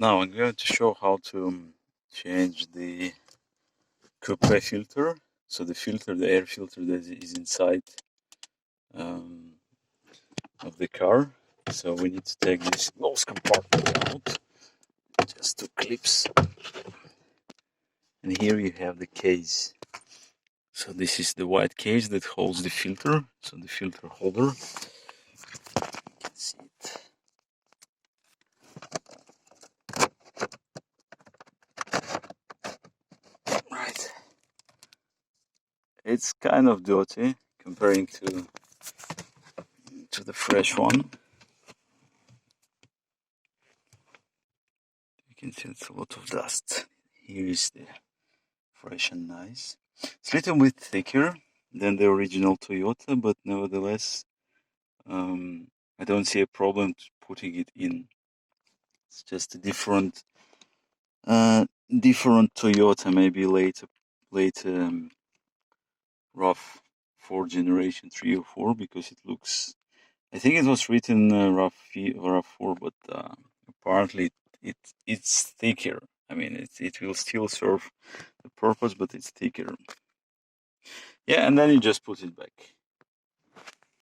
Now I'm going to show how to change the coupe filter. So the filter, the air filter that is inside of the car. So we need to take this nose compartment out, just two clips. And here you have the case. So this is the white case that holds the filter. So the filter holder. You can see it. Right. It's kind of dirty comparing to the fresh one. You can see it's a lot of dust. Here is the fresh and nice. It's a little bit thicker than the original Toyota, but nevertheless, I don't see a problem putting it in. It's just a different Toyota, maybe late RAV4 generation 3 or 4, because it looks. I think it was written RAV4, but apparently it's thicker. I mean, it will still serve the purpose, but it's thicker. Yeah, and then you just put it back.